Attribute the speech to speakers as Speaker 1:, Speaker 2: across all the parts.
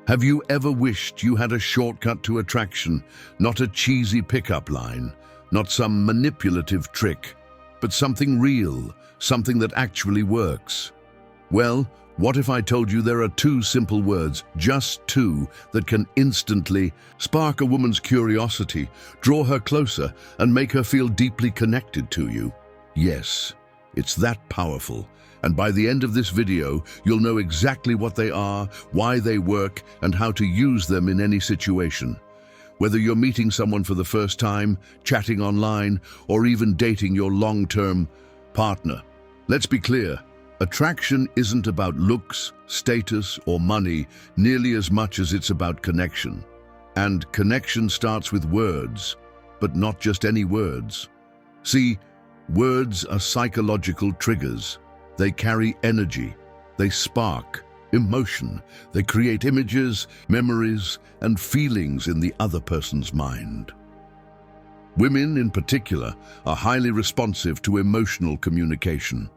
Speaker 1: Have you ever wished you had a shortcut to attraction, not a cheesy pickup line, not some manipulative trick, but something real, something that actually works? Well, what if I told you there are two simple words, just two, that can instantly spark a woman's curiosity, draw her closer, and make her feel deeply connected to you? Yes, it's that powerful. And by the end of this video, you'll know exactly what they are, why they work, and how to use them in any situation. Whether you're meeting someone for the first time, chatting online, or even dating your long-term partner. Let's be clear, attraction isn't about looks, status, or money nearly as much as it's about connection. And connection starts with words, but not just any words. See, words are psychological triggers. They carry energy, they spark emotion, they create images, memories, and feelings in the other person's mind. Women, in particular, are highly responsive to emotional communication.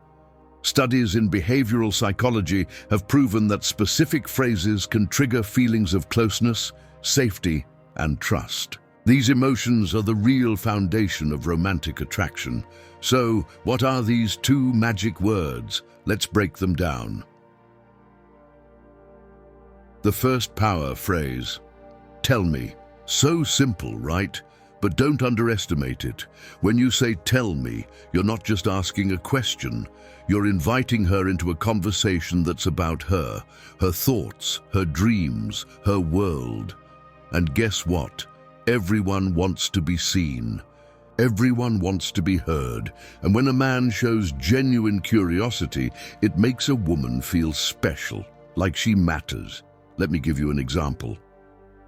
Speaker 1: Studies in behavioral psychology have proven that specific phrases can trigger feelings of closeness, safety, and trust. These emotions are the real foundation of romantic attraction. So, what are these two magic words? Let's break them down. The first power phrase, tell me. So simple, right? But don't underestimate it. When you say tell me, you're not just asking a question. You're inviting her into a conversation that's about her thoughts, her dreams, her world. And guess what? Everyone wants to be seen. Everyone wants to be heard. And when a man shows genuine curiosity, it makes a woman feel special, like she matters. Let me give you an example.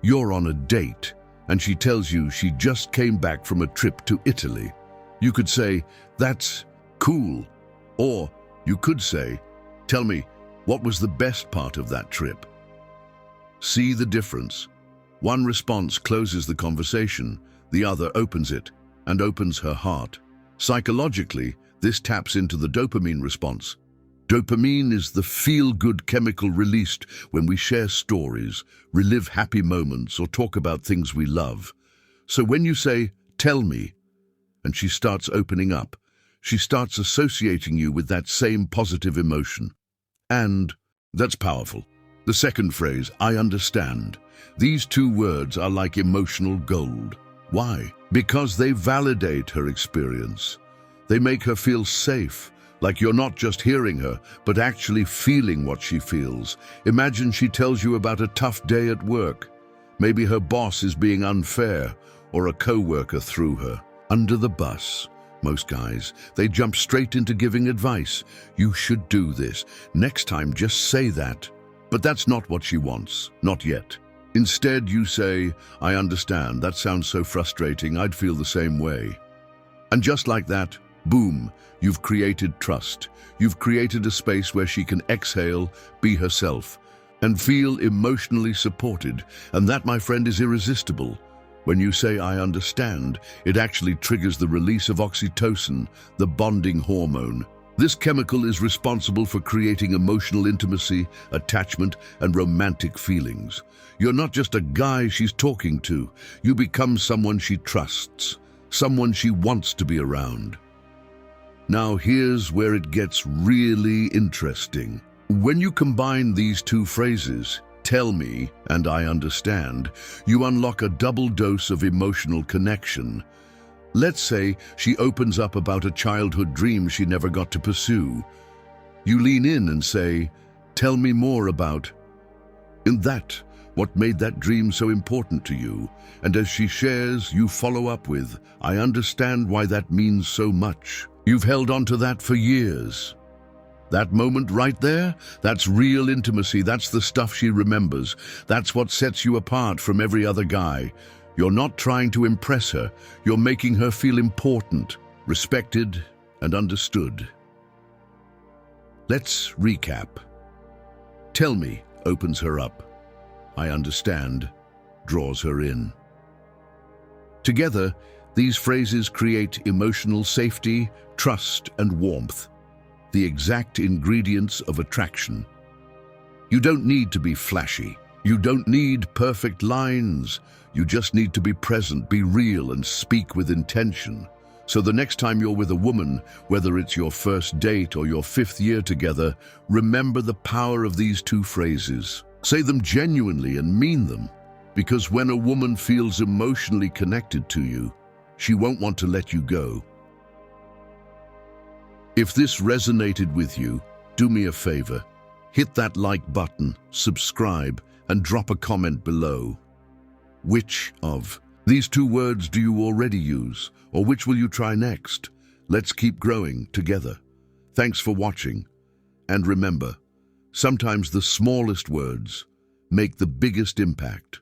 Speaker 1: You're on a date, and she tells you she just came back from a trip to Italy. You could say, that's cool. Or you could say, tell me, what was the best part of that trip? See the difference? One response closes the conversation, the other opens it, and opens her heart. Psychologically, this taps into the dopamine response. Dopamine is the feel-good chemical released when we share stories, relive happy moments, or talk about things we love. So when you say, tell me, and she starts opening up, she starts associating you with that same positive emotion. And that's powerful. The second phrase, I understand. These two words are like emotional gold. Why? Because they validate her experience. They make her feel safe, like you're not just hearing her, but actually feeling what she feels. Imagine she tells you about a tough day at work. Maybe her boss is being unfair, or a coworker threw her under the bus. Most guys, they jump straight into giving advice. You should do this. Next time, just say that. But that's not what she wants. Not yet. Instead, you say, I understand. That sounds so frustrating. I'd feel the same way. And just like that, boom, you've created trust. You've created a space where she can exhale, be herself, and feel emotionally supported. And that, my friend, is irresistible. When you say, I understand, it actually triggers the release of oxytocin, the bonding hormone. This chemical is responsible for creating emotional intimacy, attachment, and romantic feelings. You're not just a guy she's talking to. You become someone she trusts, someone she wants to be around. Now here's where it gets really interesting. When you combine these two phrases, tell me and I understand, you unlock a double dose of emotional connection. Let's say she opens up about a childhood dream she never got to pursue. You lean in and say, tell me more about what made that dream so important to you. And as she shares, you follow up with, I understand why that means so much. You've held on to that for years. That moment right there, that's real intimacy. That's the stuff she remembers. That's what sets you apart from every other guy. You're not trying to impress her. You're making her feel important, respected, and understood. Let's recap. Tell me opens her up. I understand draws her in. Together, these phrases create emotional safety, trust, and warmth, the exact ingredients of attraction. You don't need to be flashy. You don't need perfect lines. You just need to be present, be real, and speak with intention. So the next time you're with a woman, whether it's your first date or your 5th year together, remember the power of these 2 phrases. Say them genuinely and mean them, because when a woman feels emotionally connected to you, she won't want to let you go. If this resonated with you, do me a favor. Hit that like button, subscribe, and drop a comment below. Which of these 2 words do you already use, or which will you try next? Let's keep growing together. Thanks for watching. And remember, sometimes the smallest words make the biggest impact.